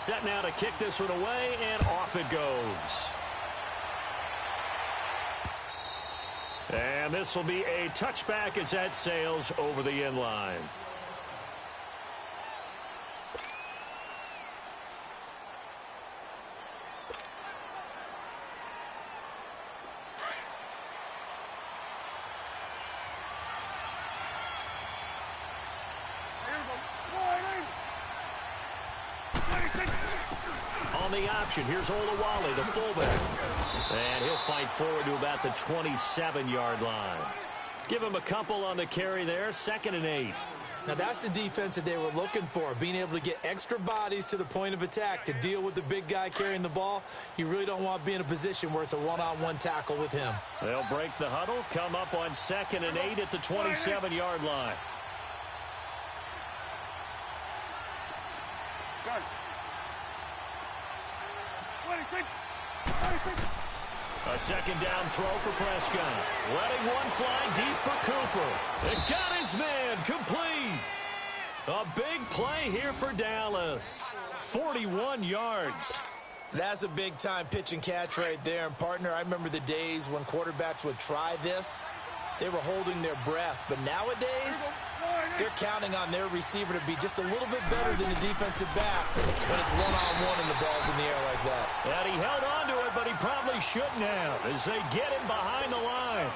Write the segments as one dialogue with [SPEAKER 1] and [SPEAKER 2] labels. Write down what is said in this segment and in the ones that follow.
[SPEAKER 1] Set now to kick this one away, and off it goes. And this will be a touchback as that sails over the end line. On the option, here's Olawale, the fullback. And he'll fight forward to about the 27-yard line. Give him a couple on the carry there, 2nd and 8.
[SPEAKER 2] Now that's the defense that they were looking for, being able to get extra bodies to the point of attack to deal with the big guy carrying the ball. You really don't want to be in a position where it's a one-on-one tackle with him.
[SPEAKER 1] They'll break the huddle, come up on 2nd and 8 at the 27-yard line. A 2nd down throw for Prescott. Letting one fly deep for Cooper. It got his man complete. A big play here for Dallas. 41 yards.
[SPEAKER 2] That's a big-time pitch and catch right there. And, partner, I remember the days when quarterbacks would try this. They were holding their breath. But nowadays, they're counting on their receiver to be just a little bit better than the defensive back when it's one-on-one and the ball's in the air like that.
[SPEAKER 1] And he held on to it, but he probably shouldn't have as they get him behind the line.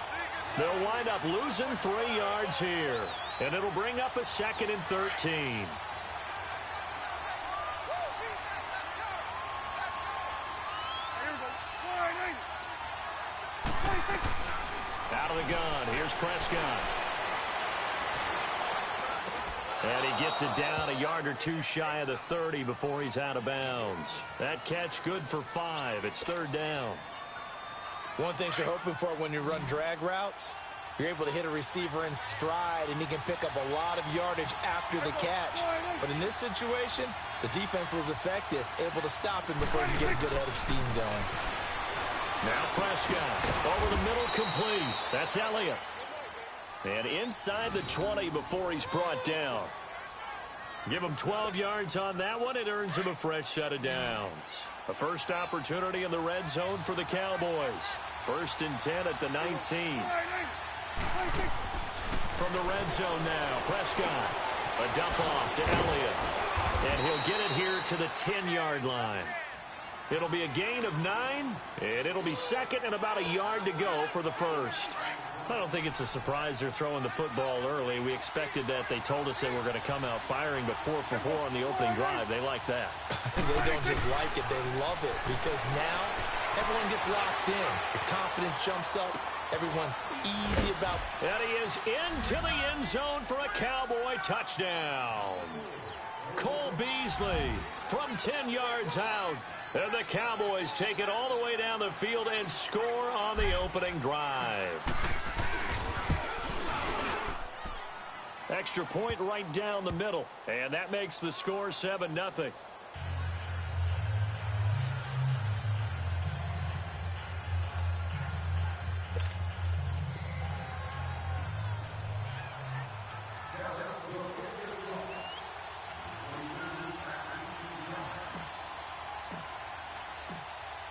[SPEAKER 1] They'll wind up losing 3 yards here. And it'll bring up a 2nd and 13. Out of the gun, here's Prescott. And he gets it down a yard or two shy of the 30 before he's out of bounds. That catch good for 5. It's 3rd down.
[SPEAKER 2] One thing you're hoping for when you run drag routes, you're able to hit a receiver in stride, and he can pick up a lot of yardage after the catch. But in this situation, the defense was effective, able to stop him before he could get a good head of steam going.
[SPEAKER 1] Now Prescott, over the middle, complete. That's Elliott. And inside the 20 before he's brought down. Give him 12 yards on that one. It earns him a fresh set of downs. A first opportunity in the red zone for the Cowboys. 1st and 10 at the 19. From the red zone now, Prescott. A dump off to Elliott. And he'll get it here to the 10-yard line. It'll be a gain of 9, and it'll be 2nd and about a yard to go for the first. I don't think it's a surprise they're throwing the football early. We expected that. They told us they were going to come out firing, but 4 for 4 on the opening drive. They like that.
[SPEAKER 2] They don't just like it. They love it because now everyone gets locked in. The confidence jumps up. Everyone's easy about.
[SPEAKER 1] And he is into the end zone for a Cowboy touchdown. Cole Beasley from 10 yards out. And the Cowboys take it all the way down the field and score on the opening drive. Extra point right down the middle. And that makes the score 7-0.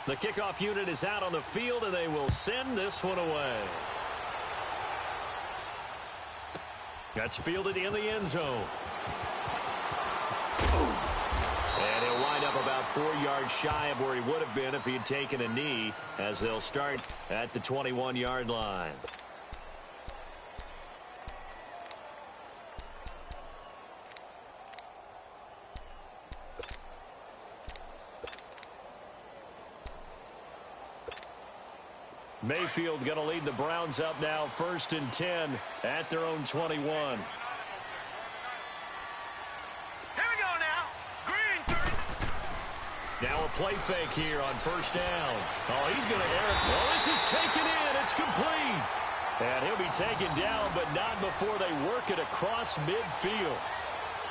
[SPEAKER 1] The kickoff unit is out on the field, and they will send this one away. That's fielded in the end zone. And he'll wind up about 4 yards shy of where he would have been if he had taken a knee, as they'll start at the 21-yard line. Mayfield going to lead the Browns up now, 1st and 10 at their own 21.
[SPEAKER 3] Here we go now. Green 30.
[SPEAKER 1] Now a play fake here on 1st down. Oh, he's going to air it. Well, this is taken in. It's complete. And he'll be taken down, but not before they work it across midfield.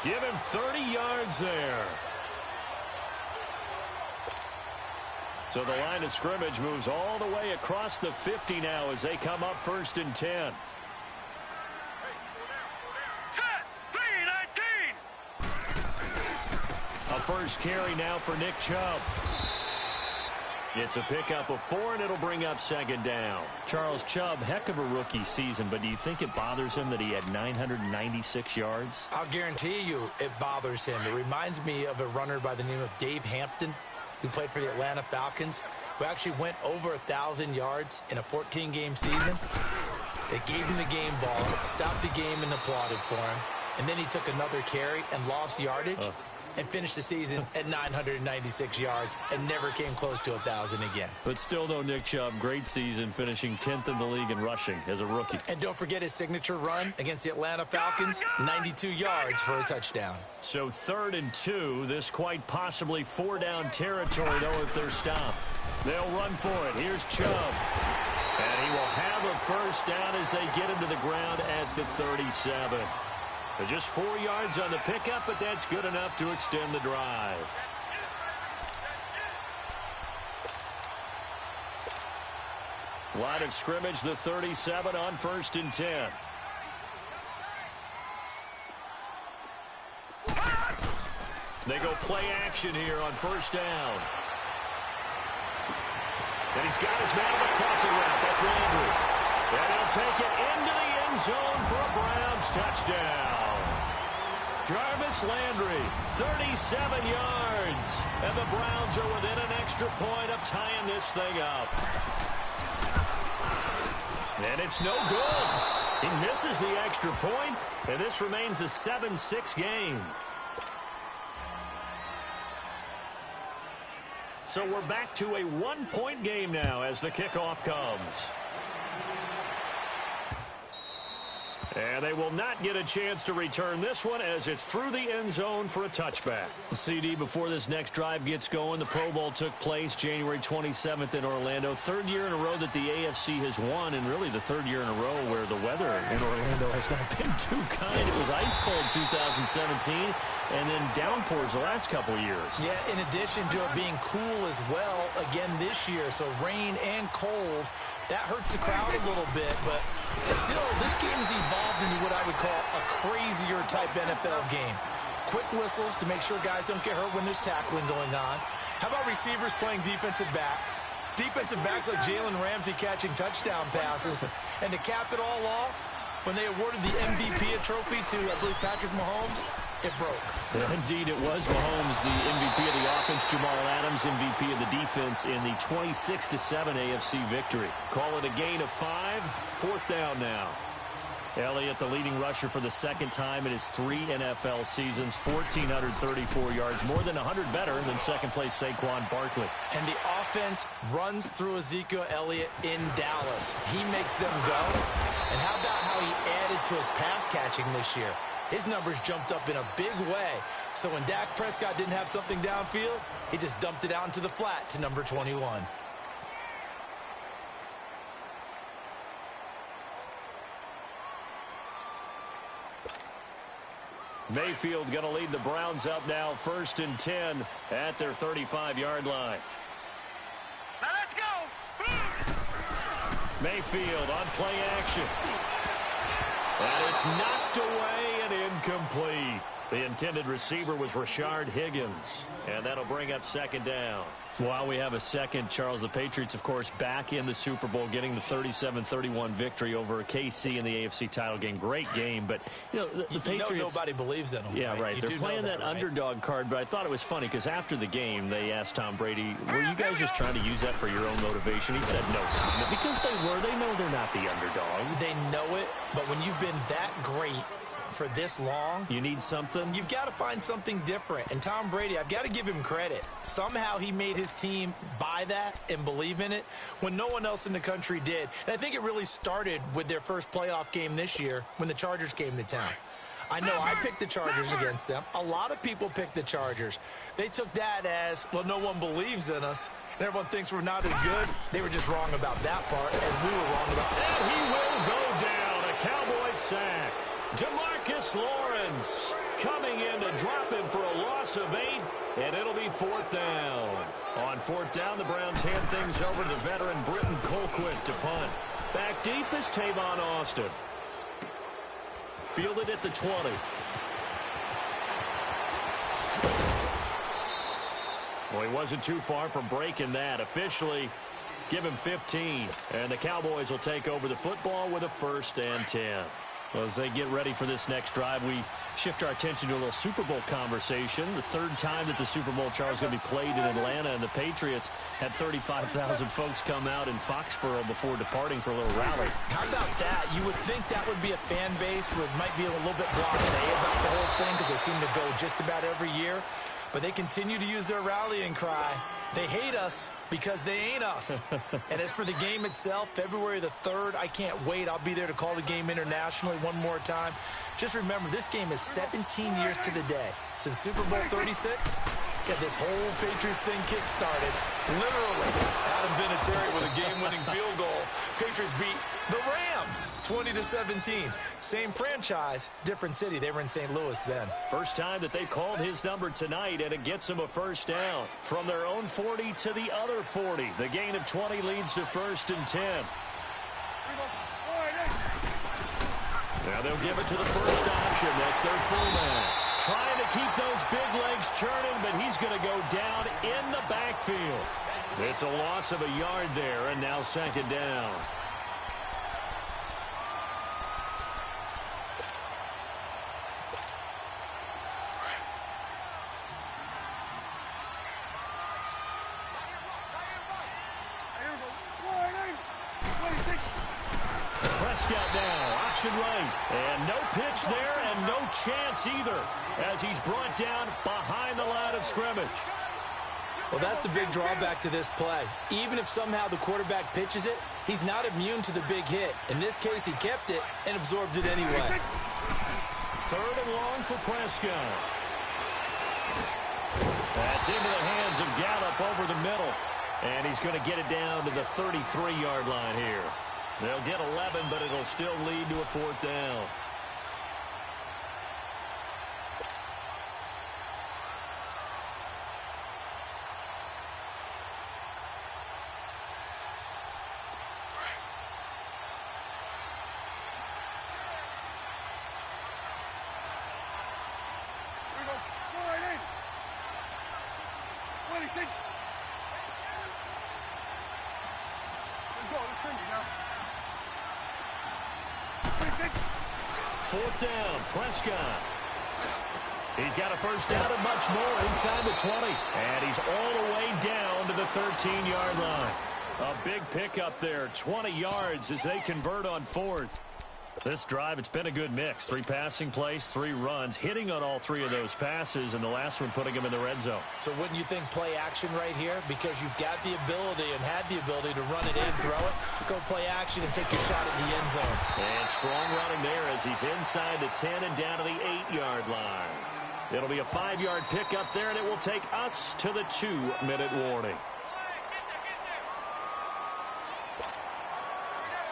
[SPEAKER 1] Give him 30 yards there. So the line of scrimmage moves all the way across the 50 now as they come up 1st and 10.
[SPEAKER 3] Set. 3-19.
[SPEAKER 1] A A first carry now for Nick Chubb. It's a pickup of 4, and it'll bring up second down.
[SPEAKER 4] Charles Chubb, heck of a rookie season, but do you think it bothers him that he had 996 yards?
[SPEAKER 2] I'll guarantee you it bothers him. It reminds me of a runner by the name of Dave Hampton, who played for the Atlanta Falcons, who actually went over 1,000 yards in a 14-game season. They gave him the game ball, stopped the game, and applauded for him. And then he took another carry and lost yardage. And finished the season at 996 yards and never came close to 1,000 again.
[SPEAKER 4] But still, though, Nick Chubb, great season, finishing 10th in the league in rushing as a rookie.
[SPEAKER 2] And don't forget his signature run against the Atlanta Falcons, 92 yards for a touchdown.
[SPEAKER 1] So 3rd and 2, this quite possibly 4-down territory, though, if they're stopped. They'll run for it. Here's Chubb. And he will have a first down as they get him to the ground at the 37. Just 4 yards on the pickup, but that's good enough to extend the drive. Line of scrimmage, the 37 on 1st and 10. They go play action here on 1st down. And he's got his man on the crossing route. That's Landry. And he'll take it into the end zone for a Browns touchdown. Jarvis Landry, 37 yards. And the Browns are within an extra point of tying this thing up. And it's no good. He misses the extra point, and this remains a 7-6 game. So we're back to a 1-point game now as the kickoff comes. And they will not get a chance to return this one as it's through the end zone for a touchback. CD, before this next drive gets going, the Pro Bowl took place January 27th in Orlando. 3rd year in a row that the AFC has won, and really the 3rd year in a row where the weather in Orlando has not been too kind. It was ice cold 2017, and then downpours the last couple years.
[SPEAKER 2] Yeah, in addition to it being cool as well again this year, so rain and cold. That hurts the crowd a little bit, but still, this game has evolved into what I would call a crazier type NFL game. Quick whistles to make sure guys don't get hurt when there's tackling going on. How about receivers playing defensive back? Defensive backs like Jalen Ramsey catching touchdown passes. And to cap it all off, when they awarded the MVP trophy to, I believe, Patrick Mahomes, it broke.
[SPEAKER 1] Indeed, it was Mahomes, the MVP of the offense. Jamal Adams, MVP of the defense in the 26-7 AFC victory. Call it a gain of 5. 4th down now. Elliott, the leading rusher for the 2nd time in his 3 NFL seasons. 1,434 yards, more than 100 better than 2nd place Saquon Barkley.
[SPEAKER 2] And the offense runs through Ezekiel Elliott in Dallas. He makes them go. And how about how he added to his pass catching this year? His numbers jumped up in a big way. So when Dak Prescott didn't have something downfield, he just dumped it out into the flat to number 21.
[SPEAKER 1] Mayfield going to lead the Browns up now, 1st and 10 at their 35-yard line.
[SPEAKER 3] Now let's go.
[SPEAKER 1] Mayfield on play action. And it's knocked away and incomplete. The intended receiver was Rashard Higgins. And that'll bring up 2nd down.
[SPEAKER 4] While we have a second, Charles, the Patriots, of course, back in the Super Bowl, getting the 37-31 victory over KC in the AFC title game. Great game, but, you know, the Patriots...
[SPEAKER 2] You know nobody believes in them.
[SPEAKER 4] Yeah, right. They're playing that underdog card, but I thought it was funny because after the game, they asked Tom Brady, were you guys just trying to use that for your own motivation? He said no comment because they know they're not the underdog.
[SPEAKER 2] They know it, but when you've been that great for this long,
[SPEAKER 4] you need something.
[SPEAKER 2] You've got to find something different. And Tom Brady, I've got to give him credit. Somehow he made his team buy that and believe in it when no one else in the country did. And I think it really started with their first playoff game this year when the Chargers came to town. I know I picked the Chargers against them. A lot of people picked the Chargers. They took that as, well, no one believes in us, and everyone thinks we're not as good. They were just wrong about that part, as we were wrong about that.
[SPEAKER 1] And he will go down. A Cowboys sack. DeMarcus Lawrence coming in to drop him for a loss of 8, and it'll be 4th down. On 4th down, the Browns hand things over to the veteran Britton Colquitt to punt. Back deep is Tavon Austin. Fielded at the 20. Well, he wasn't too far from breaking that. Officially, give him 15. And the Cowboys will take over the football with a 1st and 10. Well, as they get ready for this next drive, we shift our attention to a little Super Bowl conversation. The 3rd time that the Super Bowl, Charles, is going to be played in Atlanta, and the Patriots had 35,000 folks come out in Foxborough before departing for a little rally.
[SPEAKER 2] How about that? You would think that would be a fan base who might be a little bit blasé about the whole thing because they seem to go just about every year. But they continue to use their rallying cry. They hate us because they ain't us. And as for the game itself, February the 3rd, I can't wait. I'll be there to call the game internationally one more time. Just remember, this game is 17 years to the day since Super Bowl 36. Get this whole Patriots thing kick-started. Literally. Adam Vinatieri with a game-winning field goal. Patriots beat the Rams 20-17. Same franchise, different city. They were in St. Louis then.
[SPEAKER 1] First time that they called his number tonight, and it gets him a 1st down. From their own 40 to the other 40. The gain of 20 leads to 1st and 10. Now they'll give it to the first option. That's their fullback. Trying to keep those big legs churning, but he's going to go down in the backfield. It's a loss of a yard there, and now 2nd down. Prescott now, option right. And no pitch there and no chance either as he's brought down behind the line of scrimmage.
[SPEAKER 2] Well, that's the big drawback to this play. Even if somehow the quarterback pitches it, he's not immune to the big hit. In this case, he kept it and absorbed it anyway.
[SPEAKER 1] 3rd and long for Prescott. That's into the hands of Gallup over the middle. And he's going to get it down to the 33-yard line here. They'll get 11, but it'll still lead to a 4th down. Fourth down, Prescott. He's got a 1st down and much more inside the 20. And he's all the way down to the 13-yard line. A big pickup there, 20 yards as they convert on 4th. This drive, it's been a good mix. 3 passing plays, 3 runs, hitting on all 3 of those passes, and the last one putting him in the red zone.
[SPEAKER 2] So wouldn't you think play action right here? Because you've got the ability and had the ability to run it in, throw it, go play action, and take your shot at the end zone.
[SPEAKER 1] And strong running there as he's inside the 10 and down to the 8-yard line. It'll be a 5-yard pickup there, and it will take us to the 2-minute warning.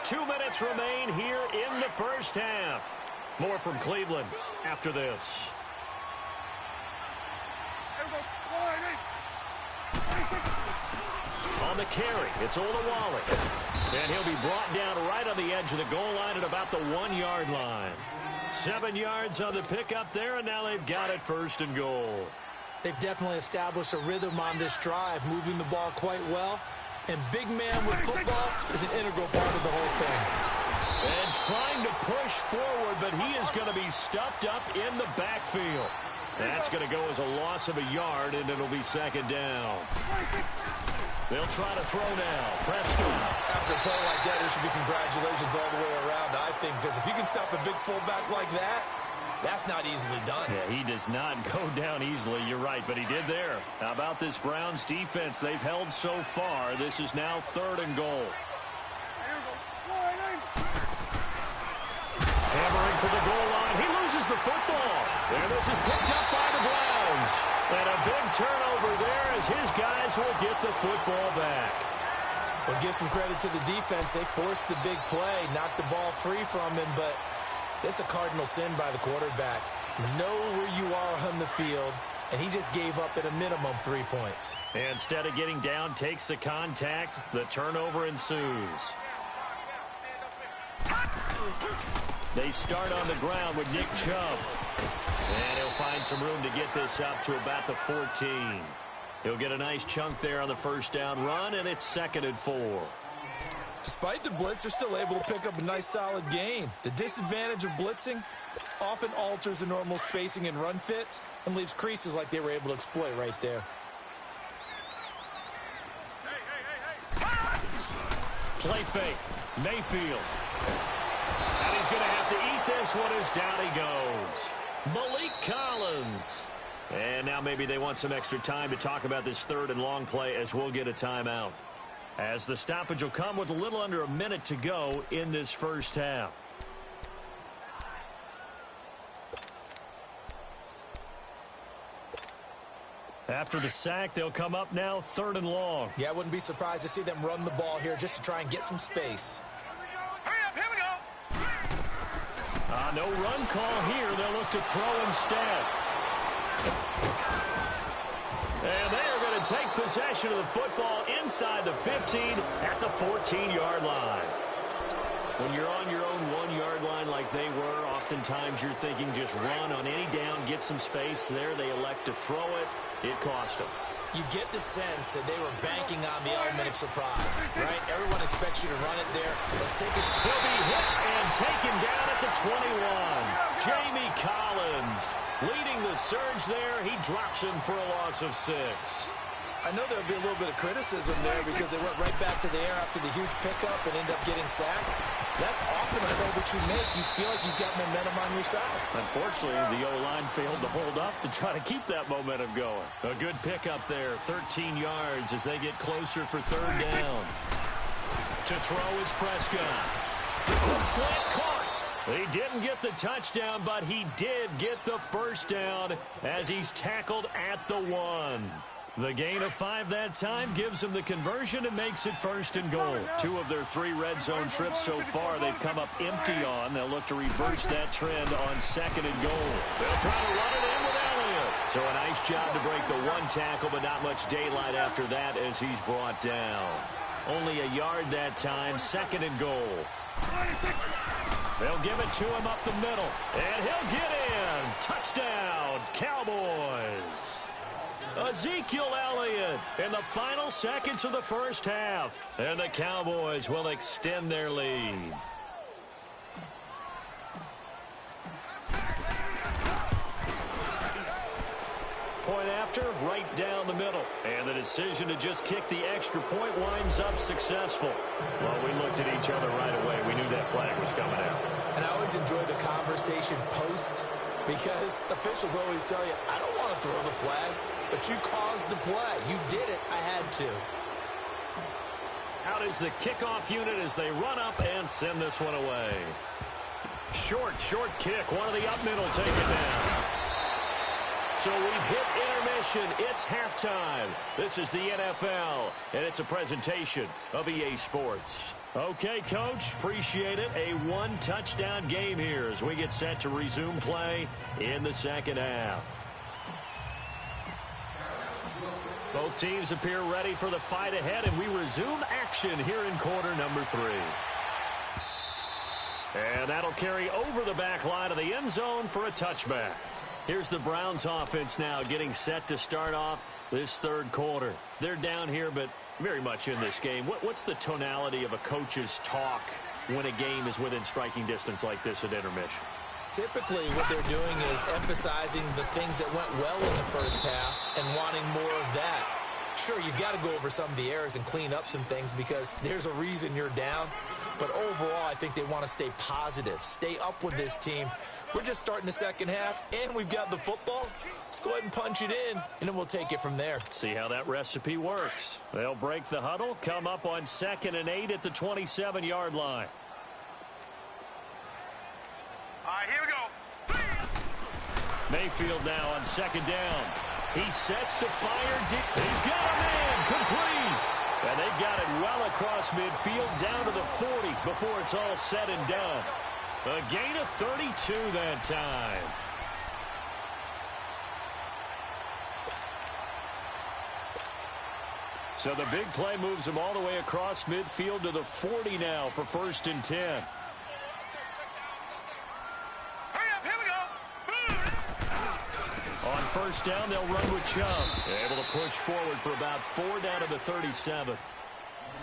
[SPEAKER 1] 2 minutes remain here in the first half. More from Cleveland after this. On the carry, it's Olawale. And he'll be brought down right on the edge of the goal line at about the 1-yard line. 7 yards on the pickup there, and now they've got it 1st and goal.
[SPEAKER 2] They've definitely established a rhythm on this drive, moving the ball quite well. And big man with football is an integral part of the whole thing.
[SPEAKER 1] And trying to push forward, but he is going to be stuffed up in the backfield. That's going to go as a loss of a yard, and it'll be 2nd down. They'll try to throw now. Prescott.
[SPEAKER 2] After a play like that, there should be congratulations all the way around, I think, because if you can stop a big fullback like that, that's not easily done.
[SPEAKER 1] Yeah, he does not go down easily. You're right, but he did there. How about this Browns defense? They've held so far. This is now 3rd and goal. Hammering for the goal line. He loses the football. And this is picked up by the Browns. And a big turnover there as his guys will get the football back.
[SPEAKER 2] Well, give some credit to the defense. They forced the big play, knocked the ball free from him, but it's a cardinal sin by the quarterback. Know where you are on the field, and he just gave up at a minimum 3 points.
[SPEAKER 1] Instead of getting down, takes the contact. The turnover ensues. They start on the ground with Nick Chubb. And he'll find some room to get this up to about the 14. He'll get a nice chunk there on the first down run, and it's 2nd and 4.
[SPEAKER 2] Despite the blitz, they're still able to pick up a nice solid gain. The disadvantage of blitzing often alters the normal spacing and run fits and leaves creases like they were able to exploit right there.
[SPEAKER 1] Play fake. Mayfield. And he's going to have to eat this one as down he goes. Malik Collins. And now maybe they want some extra time to talk about this 3rd and long play as we'll get a timeout. As the stoppage will come with a little under a minute to go in this first half. After the sack, they'll come up now 3rd and long.
[SPEAKER 2] Yeah, I wouldn't be surprised to see them run the ball here just to try and get some space.
[SPEAKER 3] Hurry up, here we go.
[SPEAKER 1] No run call here. They'll look to throw instead. And they are going to take possession of the football inside the 15 at the 14-yard line. When you're on your own 1-yard line like they were, oftentimes you're thinking just run on any down, get some space there. They elect to throw it. It cost them.
[SPEAKER 2] You get the sense that they were banking on the element of surprise, right? Everyone expects you to run it there. Let's take a shot.
[SPEAKER 1] He'll be hit and taken down at the 21. Jamie Collins leading the surge there. He drops him for a loss of 6.
[SPEAKER 2] I know there'll be a little bit of criticism there because they went right back to the air after the huge pickup and end up getting sacked. That's often a play that you make. You feel like you've got momentum on your side.
[SPEAKER 1] Unfortunately, the O-line failed to hold up to try to keep that momentum going. A good pickup there, 13 yards as they get closer for 3rd down. To throw is Prescott. Slant caught. He didn't get the touchdown, but he did get the first down as he's tackled at the 1. The gain of 5 that time gives them the conversion and makes it 1st and goal. 2 of their 3 red zone trips so far they've come up empty on. They'll look to reverse that trend on 2nd and goal. They'll try to run it in with Elliott. So a nice job to break the 1 tackle, but not much daylight after that as he's brought down. Only a yard that time, 2nd and goal. They'll give it to him up the middle, and he'll get in. Touchdown, Cowboys. Ezekiel Elliott in the final seconds of the first half. And the Cowboys will extend their lead. Point after, right down the middle. And the decision to just kick the extra point winds up successful. Well, we looked at each other right away. We knew that flag was coming out.
[SPEAKER 2] And I always enjoy the conversation post because officials always tell you, I don't want to throw the flag. But you caused the play. You did it. I had to.
[SPEAKER 1] Out is the kickoff unit as they run up and send this one away. Short kick. One of the up middle take it down. So we've hit intermission. It's halftime. This is the NFL, and it's a presentation of EA Sports. Okay, Coach, appreciate it. A 1-touchdown game here as we get set to resume play in the second half. Both teams appear ready for the fight ahead, and we resume action here in quarter number 3. And that'll carry over the back line of the end zone for a touchback. Here's the Browns offense now getting set to start off this 3rd quarter. They're down here, but very much in this game. What's the tonality of a coach's talk when a game is within striking distance like this at intermission?
[SPEAKER 2] Typically, what they're doing is emphasizing the things that went well in the first half and wanting more of that. Sure, you've got to go over some of the errors and clean up some things because there's a reason you're down. But overall, I think they want to stay positive, stay up with this team. We're just starting the second half, and we've got the football. Let's go ahead and punch it in, and then we'll take it from there.
[SPEAKER 1] See how that recipe works. They'll break the huddle, come up on 2nd and 8 at the 27-yard line.
[SPEAKER 3] All right, here we go.
[SPEAKER 1] Mayfield now on 2nd down. He sets to fire deep. He's got him in. Complete. And they've got it well across midfield down to the 40 before it's all said and done. A gain of 32 that time. So the big play moves him all the way across midfield to the 40 now for 1st and 10.
[SPEAKER 3] Hurry up, here we go.
[SPEAKER 1] first down. They'll run with Chubb. Able to push forward for about 4 down to the 37.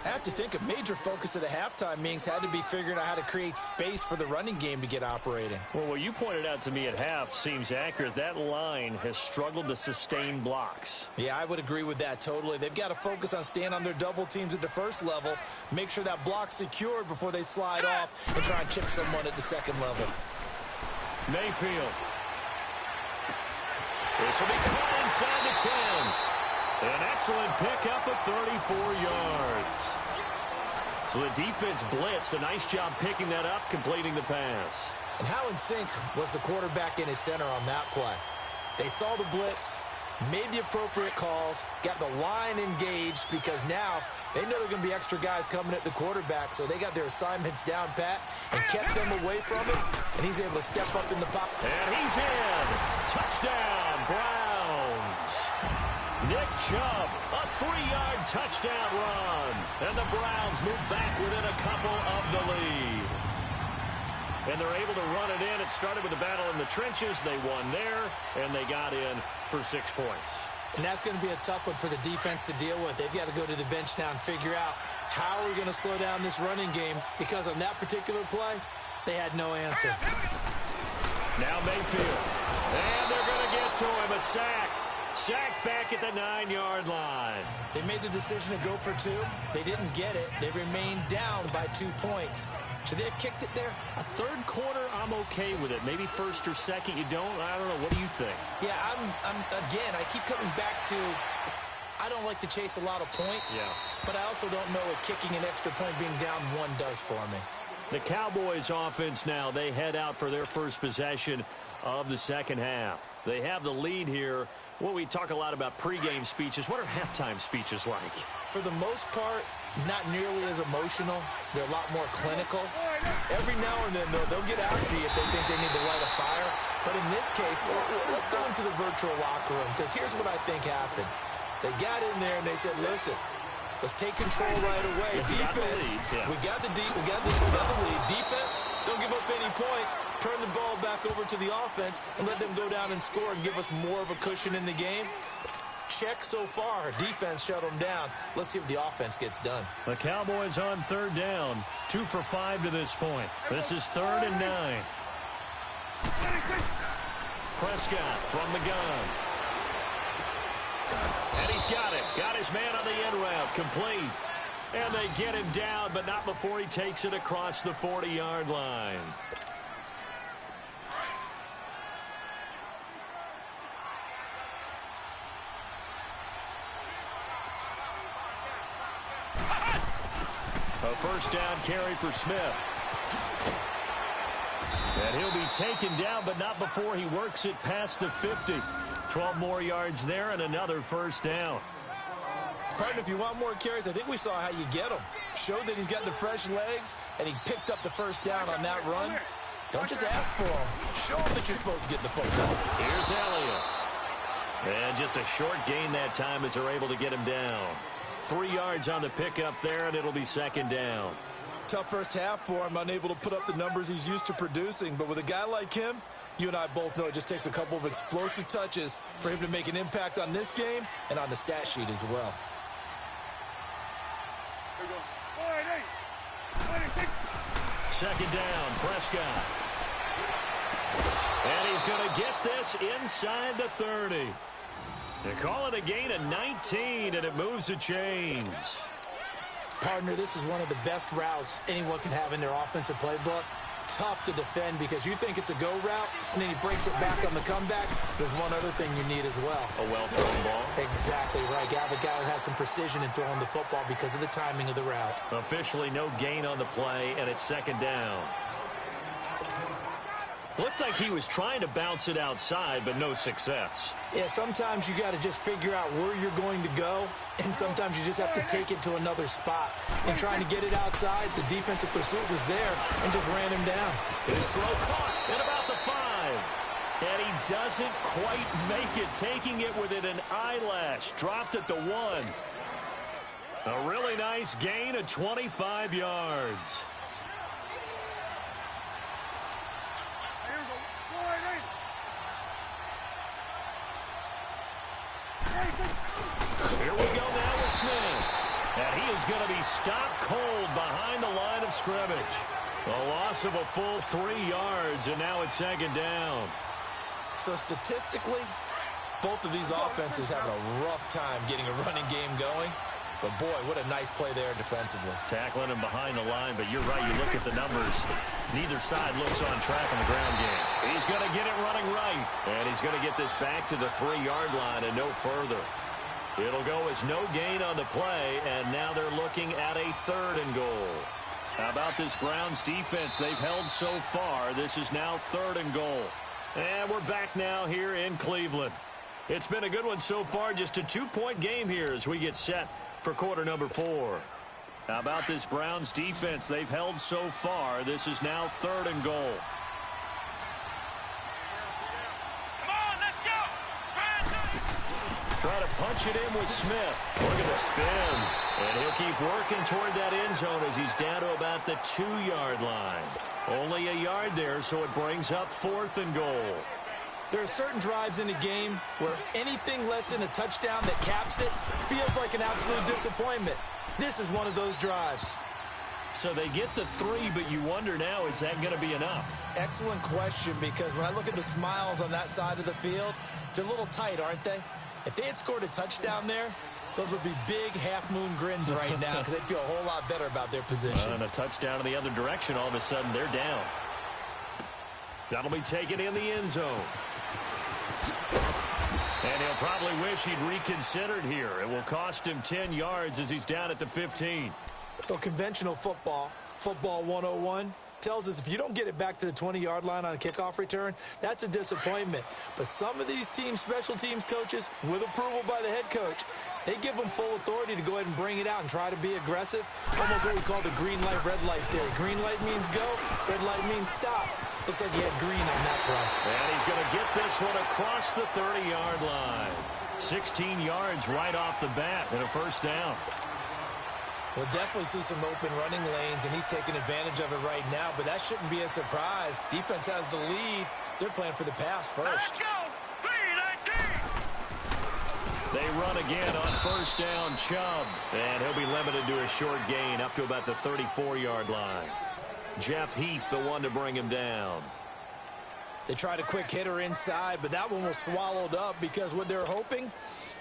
[SPEAKER 2] I have to think a major focus of the halftime meetings had to be figuring out how to create space for the running game to get operating.
[SPEAKER 1] Well, what you pointed out to me at half seems accurate. That line has struggled to sustain blocks.
[SPEAKER 2] Yeah, I would agree with that totally. They've got to focus on staying on their double teams at the first level, make sure that block's secured before they slide off and try and chip someone at the second level.
[SPEAKER 1] Mayfield. This will be caught inside the 10. An excellent pickup of 34 yards. So the defense blitzed. A nice job picking that up, completing the pass.
[SPEAKER 2] And how in sync was the quarterback in his center on that play? They saw the blitz, made the appropriate calls, got the line engaged because now they know there are going to be extra guys coming at the quarterback, so they got their assignments down pat and kept them away from him, and he's able to step up in the pocket.
[SPEAKER 1] And he's in. Touchdown, Browns. Nick Chubb, a 3-yard touchdown run. And the Browns move back within a couple of the lead. And they're able to run it in. It started with a battle in the trenches. They won there, and they got in for 6 points.
[SPEAKER 2] And that's going to be a tough one for the defense to deal with. They've got to go to the bench now and figure out how we're going to slow down this running game, because on that particular play, they had no answer.
[SPEAKER 1] Now Mayfield. And they're going to get to him. A sack. Sacked back at the 9-yard line.
[SPEAKER 2] They made the decision to go for 2. They didn't get it. They remained down by 2 points. Should they have kicked it there?
[SPEAKER 1] A third quarter, I'm okay with it. Maybe first or second, you don't. I don't know. What do you think?
[SPEAKER 2] Yeah, again, I keep coming back to, I don't like to chase a lot of points.
[SPEAKER 1] Yeah.
[SPEAKER 2] But I also don't know what kicking an extra point being down 1 does for me.
[SPEAKER 1] The Cowboys offense now, they head out for their first possession of the second half. They have the lead here. Well, we talk a lot about pregame speeches. What are halftime speeches like?
[SPEAKER 2] For the most part, not nearly as emotional. They're a lot more clinical. Every now and then, though, they'll get after you if they think they need to light a fire. But in this case, let's go into the virtual locker room, because here's what I think happened. They got in there and they said, listen, let's take control right away. Defense, we got the lead. Defense, don't give up any points. Turn the ball back over to the offense and let them go down and score and give us more of a cushion in the game. Check so far. Defense shut them down. Let's see if the offense gets done.
[SPEAKER 1] The Cowboys on third down. 2 for 5 to this point. This is 3rd and 9. Prescott from the gun. And he's got it. Got his man on the end route. Complete. And they get him down, but not before he takes it across the 40-yard line. A first down carry for Smith. And he'll be taken down, but not before he works it past the 50. 12 more yards there and another first down.
[SPEAKER 2] Partner, if you want more carries, I think we saw how you get them. Showed that he's got the fresh legs, and he picked up the first down on that run. Don't just ask for them. Show them that you're supposed to get the football.
[SPEAKER 1] Here's Elliott. And just a short gain that time as they're able to get him down. 3 yards on the pickup there, and it'll be second down.
[SPEAKER 2] Tough first half for him, unable to put up the numbers he's used to producing. But with a guy like him, you and I both know it just takes a couple of explosive touches for him to make an impact on this game and on the stat sheet as well.
[SPEAKER 1] Second down, Prescott. And he's going to get this inside the 30. They call it a gain of 19, and it moves the chains.
[SPEAKER 2] Partner, this is one of the best routes anyone can have in their offensive playbook. Tough to defend because you think it's a go route, and then he breaks it back on the comeback. There's one other thing you need as well.
[SPEAKER 1] A well-thrown ball.
[SPEAKER 2] Exactly right. You have a guy who has some precision in throwing the football because of the timing of the route.
[SPEAKER 1] Officially no gain on the play, and it's second down. Looked like he was trying to bounce it outside, but no success.
[SPEAKER 2] Yeah, sometimes you got to just figure out where you're going to go, and sometimes you just have to take it to another spot. And trying to get it outside, the defensive pursuit was there and just ran him down.
[SPEAKER 1] His throw caught at about the 5. And he doesn't quite make it, taking it within an eyelash. Dropped at the 1. A really nice gain of 25 yards. Here we go now with Smith. And he is going to be stopped cold behind the line of scrimmage. A loss of a full 3 yards, and now it's second down.
[SPEAKER 2] So statistically, both of these offenses having a rough time getting a running game going. But, boy, what a nice play there defensively.
[SPEAKER 1] Tackling him behind the line, but you're right. You look at the numbers. Neither side looks on track in the ground game. He's going to get it running right. And he's going to get this back to the 3-yard line and no further. It'll go as no gain on the play, and now they're looking at a 3rd and goal. How about this Browns defense? They've held so far. This is now 3rd and goal. And we're back now here in Cleveland. It's been a good one so far. Just a 2-point game here as we get set for quarter number 4. How about this Browns defense? They've held so far. This is now 3rd and goal. Try to punch it in with Smith. Look at the spin. And he'll keep working toward that end zone as he's down to about the 2-yard line. Only a yard there, so it brings up 4th and goal.
[SPEAKER 2] There are certain drives in a game where anything less than a touchdown that caps it feels like an absolute disappointment. This is one of those drives.
[SPEAKER 1] So they get the 3, but you wonder now, is that going to be enough?
[SPEAKER 2] Excellent question, because when I look at the smiles on that side of the field, they're a little tight, aren't they? If they had scored a touchdown there, those would be big half-moon grins right now because they'd feel a whole lot better about their position.
[SPEAKER 1] And a touchdown in the other direction, all of a sudden they're down. That'll be taken in the end zone. And he'll probably wish he'd reconsidered here. It will cost him 10 yards as he's down at the 15.
[SPEAKER 2] So conventional football 101, tells us if you don't get it back to the 20-yard line on a kickoff return, that's a disappointment. But some of these special teams coaches, with approval by the head coach, they give them full authority to go ahead and bring it out and try to be aggressive. Almost what we call the green light, red light theory. Green light means go, red light means stop. Looks like he had green on that play.
[SPEAKER 1] And he's going to get this one across the 30-yard line. 16 yards right off the bat and a first down.
[SPEAKER 2] We'll definitely see some open running lanes, and he's taking advantage of it right now, but that shouldn't be a surprise. Defense has the lead. They're playing for the pass first.
[SPEAKER 1] They run again on first down, Chubb. And he'll be limited to a short gain up to about the 34-yard line. Jeff Heath, the one to bring him down.
[SPEAKER 2] They tried a quick hitter inside, but that one was swallowed up because what they're hoping,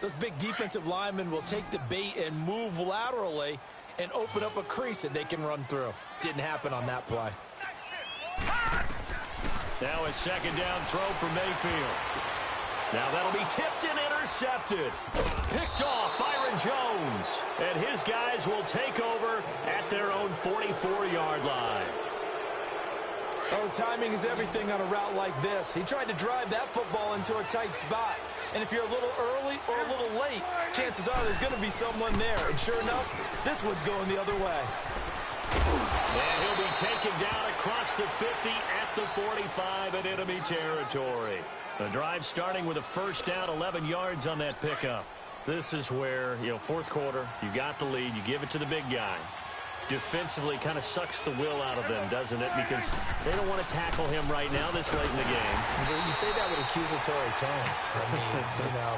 [SPEAKER 2] those big defensive linemen will take the bait and move laterally and open up a crease that they can run through. Didn't happen on that play.
[SPEAKER 1] Now a second down throw for Mayfield. Now that'll be tipped and intercepted. Picked off Byron Jones. And his guys will take over at their own 44-yard line.
[SPEAKER 2] Oh, timing is everything on a route like this. He tried to drive that football into a tight spot. And if you're a little early or a little late, chances are there's going to be someone there. And sure enough, this one's going the other way.
[SPEAKER 1] And he'll be taken down across the 50 at the 45 in enemy territory. The drive starting with a first down, 11 yards on that pickup. This is where, fourth quarter, you got the lead, you give it to the big guy. Defensively kind of sucks the will out of them, doesn't it? Because they don't want to tackle him right now this late in the game.
[SPEAKER 2] You say that with accusatory tones. I mean,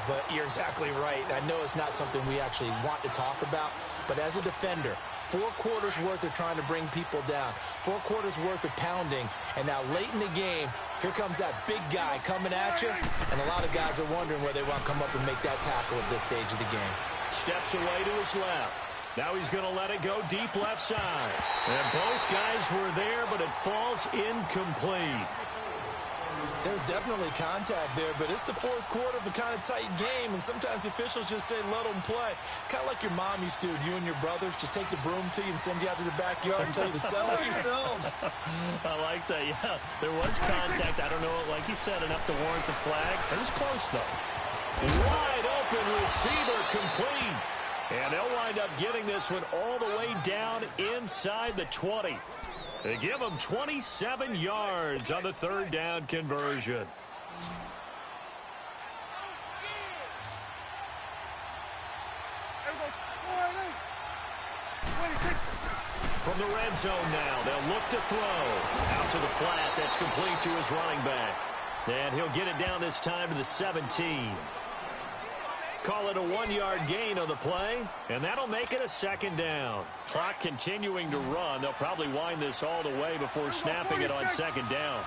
[SPEAKER 2] but you're exactly right. I know it's not something we actually want to talk about, but as a defender, 4 quarters worth of trying to bring people down, 4 quarters worth of pounding, and now late in the game, here comes that big guy coming at you, and a lot of guys are wondering where they want to come up and make that tackle at this stage of the game.
[SPEAKER 1] Steps away to his left. Now he's going to let it go deep left side. And both guys were there, but it falls incomplete.
[SPEAKER 2] There's definitely contact there, but it's the fourth quarter of a kind of tight game, and sometimes officials just say, let them play. Kind of like your mom used to do, you and your brothers, just take the broom to you and send you out to the backyard and tell you to settle it yourselves.
[SPEAKER 1] I like that, yeah. There was contact. I don't know, like you said, enough to warrant the flag. It was close, though. Wide open receiver complete. And they'll wind up getting this one all the way down inside the 20. They give them 27 yards on the third down conversion. From the red zone now, they'll look to throw. Out to the flat, that's complete to his running back. And he'll get it down this time to the 17. Call it a 1-yard gain on the play, and that'll make it a second down. Clock continuing to run. They'll probably wind this all the way before snapping it on second down.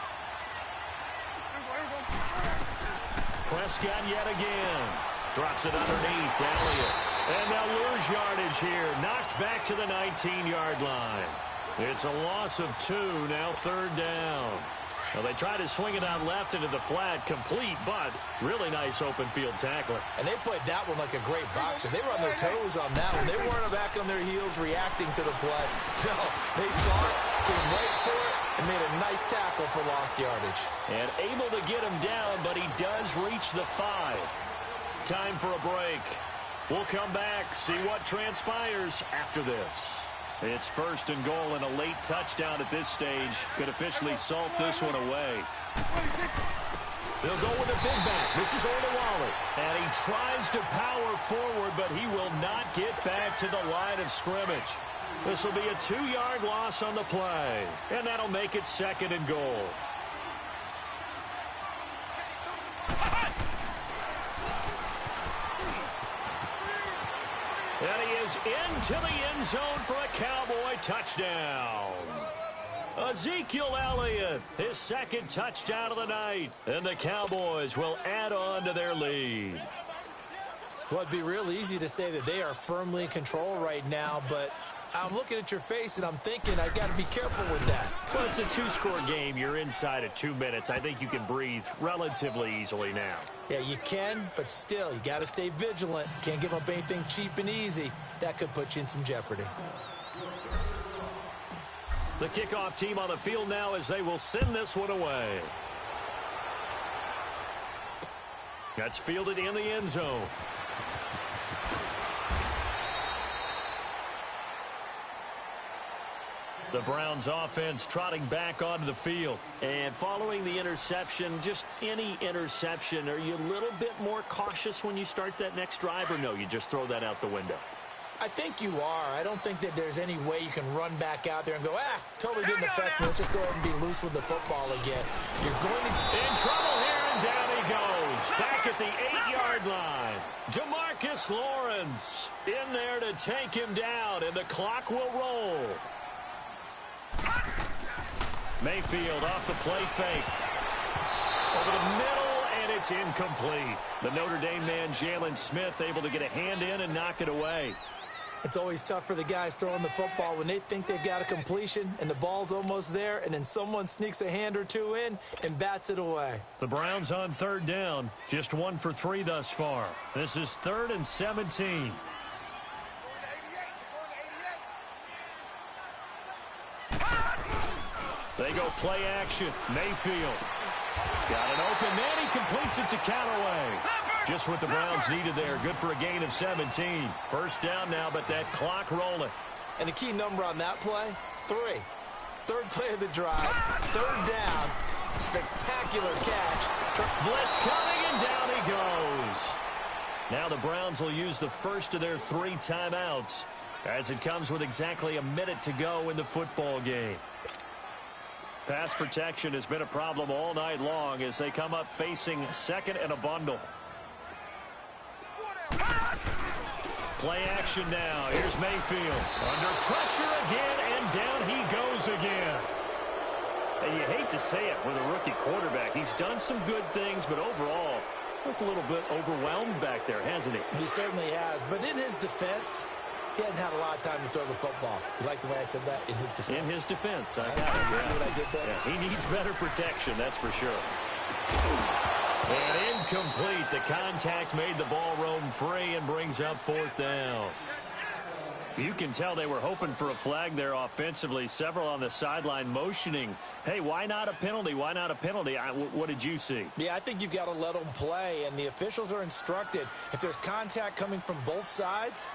[SPEAKER 1] Prescott yet again. Drops it underneath to Elliott. And they'll lose yardage here. Knocked back to the 19-yard line. It's a loss of 2, now third down. Well, they try to swing it out left into the flat, complete, but really nice open field tackler.
[SPEAKER 2] And they played that one like a great boxer. They were on their toes on that one. They weren't back on their heels reacting to the play. No, they saw it, came right for it, and made a nice tackle for lost yardage.
[SPEAKER 1] And able to get him down, but he does reach the 5. Time for a break. We'll come back, see what transpires after this. It's first and goal, and a late touchdown at this stage could officially salt this one away. They'll go with a big back. This is Oldawale. And he tries to power forward, but he will not get back to the line of scrimmage. This will be a 2-yard loss on the play, and that'll make it second and goal. And he is into the end zone for a Cowboy touchdown. Ezekiel Elliott, his second touchdown of the night. And the Cowboys will add on to their lead.
[SPEAKER 2] Well, it'd be real easy to say that they are firmly in control right now, but I'm looking at your face and I'm thinking I've got to be careful with that.
[SPEAKER 1] Well, it's a 2-score game. You're inside of 2 minutes. I think you can breathe relatively easily now.
[SPEAKER 2] Yeah, you can, but still, you got to stay vigilant. Can't give up anything cheap and easy. That could put you in some jeopardy.
[SPEAKER 1] The kickoff team on the field now as they will send this one away. That's fielded in the end zone. The Browns offense trotting back onto the field. And following the interception, just any interception, are you a little bit more cautious when you start that next drive, or no, you just throw that out the window?
[SPEAKER 2] I think you are. I don't think that there's any way you can run back out there and go, totally didn't affect me. Let's just go ahead and be loose with the football again. You're going to...
[SPEAKER 1] In trouble here, and down he goes. Back at the 8-yard line. Jamarcus Lawrence in there to take him down, and the clock will roll. Mayfield off the play fake. Over the middle, and it's incomplete. The Notre Dame man, Jalen Smith, able to get a hand in and knock it away.
[SPEAKER 2] It's always tough for the guys throwing the football when they think they've got a completion and the ball's almost there, and then someone sneaks a hand or two in and bats it away.
[SPEAKER 1] The Browns on third down, just 1 for 3 thus far. This is 3rd and 17. They go play action. Mayfield. He's got it open. Then he completes it to Callaway. Just what the Browns needed there. Good for a gain of 17. First down now, but that clock rolling.
[SPEAKER 2] And the key number on that play, 3. Third play of the drive. Third down. Spectacular catch.
[SPEAKER 1] Blitz coming, and down he goes. Now the Browns will use the first of their 3 timeouts as it comes with exactly a minute to go in the football game. Pass protection has been a problem all night long as they come up facing second and a bundle. Play action now. Here's Mayfield. Under pressure again, and down he goes again. And you hate to say it with a rookie quarterback. He's done some good things, but overall, looked a little bit overwhelmed back there, hasn't he?
[SPEAKER 2] He certainly has. But in his defense, he hasn't had a lot of time to throw the football. You like the way I said that? In his defense.
[SPEAKER 1] In his defense. I got it.
[SPEAKER 2] See what I did there?
[SPEAKER 1] Yeah, he needs better protection, that's for sure. And incomplete. The contact made the ball roam free and brings up 4th down. You can tell they were hoping for a flag there offensively. Several on the sideline motioning. Hey, why not a penalty? Why not a penalty? What did you see?
[SPEAKER 2] Yeah, I think you've got to let them play, and the officials are instructed. If there's contact coming from both sides,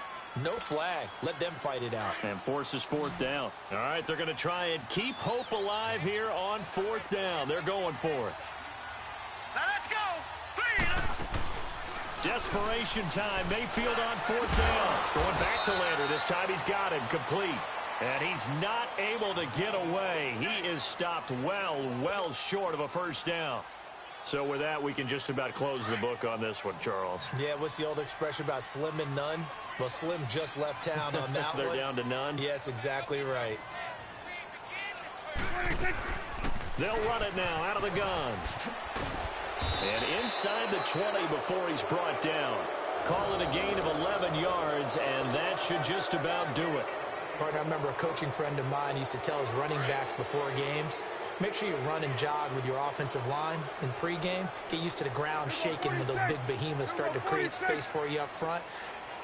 [SPEAKER 2] no flag. Let them fight it out.
[SPEAKER 1] And forces 4th down. All right, they're going to try and keep hope alive here on 4th down. They're going for it.
[SPEAKER 3] Now let's go. Please.
[SPEAKER 1] Desperation time. Mayfield on 4th down. Going back to Lander. This time he's got him complete. And he's not able to get away. He is stopped well short of a first down. So with that, we can just about close the book on this one, Charles.
[SPEAKER 2] Yeah, what's the old expression about slim and none? Well, Slim just left town on that
[SPEAKER 1] They're
[SPEAKER 2] one.
[SPEAKER 1] down to none?
[SPEAKER 2] Yes, exactly right.
[SPEAKER 1] They'll run it now out of the gun. And inside the 20 before he's brought down. Call it a gain of 11 yards, and that should just about do it.
[SPEAKER 2] Partner, I remember a coaching friend of mine used to tell his running backs before games, make sure you run and jog with your offensive line in pregame. Get used to the ground shaking when those big behemoths start to create space for you up front.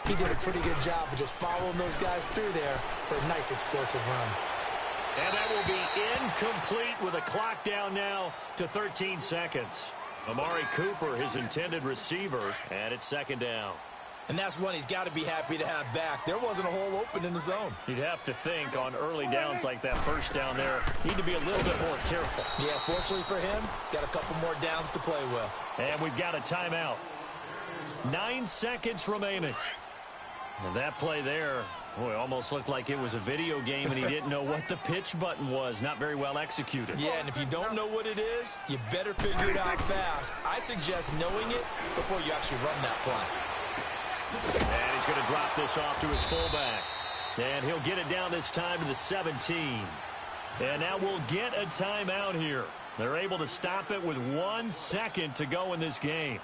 [SPEAKER 2] He did a pretty good job of just following those guys through there for a nice explosive run.
[SPEAKER 1] And that will be incomplete with a clock down now to 13 seconds. Amari Cooper, his intended receiver, and it's second down.
[SPEAKER 2] And that's one he's got to be happy to have back. There wasn't a hole open in the zone.
[SPEAKER 1] You'd have to think on early downs like that first down there, need to be a little bit more careful.
[SPEAKER 2] Yeah, fortunately for him, got a couple more downs to play with.
[SPEAKER 1] And we've got a timeout. 9 seconds remaining. And that play there, boy, almost looked like it was a video game and he didn't know what the pitch button was. Not very well executed.
[SPEAKER 2] Yeah, and if you don't know what it is, you better figure it out fast. I suggest knowing it before you actually run that play.
[SPEAKER 1] And he's going to drop this off to his fullback. And he'll get it down this time to the 17. And now we'll get a timeout here. They're able to stop it with 1 second to go in this game.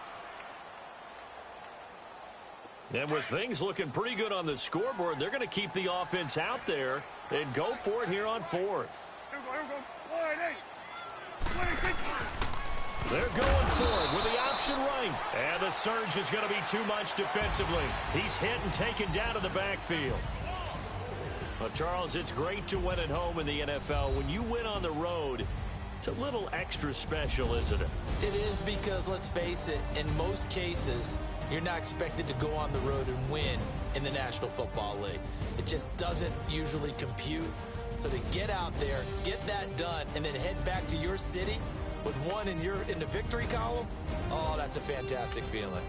[SPEAKER 1] And with things looking pretty good on the scoreboard, they're going to keep the offense out there and go for it here on fourth. They're going for it with the option right. And the surge is going to be too much defensively. He's hit and taken down to the backfield. Well, Charles, it's great to win at home in the NFL. When you win on the road, it's a little extra special, isn't it?
[SPEAKER 2] It is because, let's face it, in most cases, you're not expected to go on the road and win in the National Football League. It just doesn't usually compute. So to get out there, get that done, and then head back to your city with one in the victory column, oh, that's a fantastic feeling.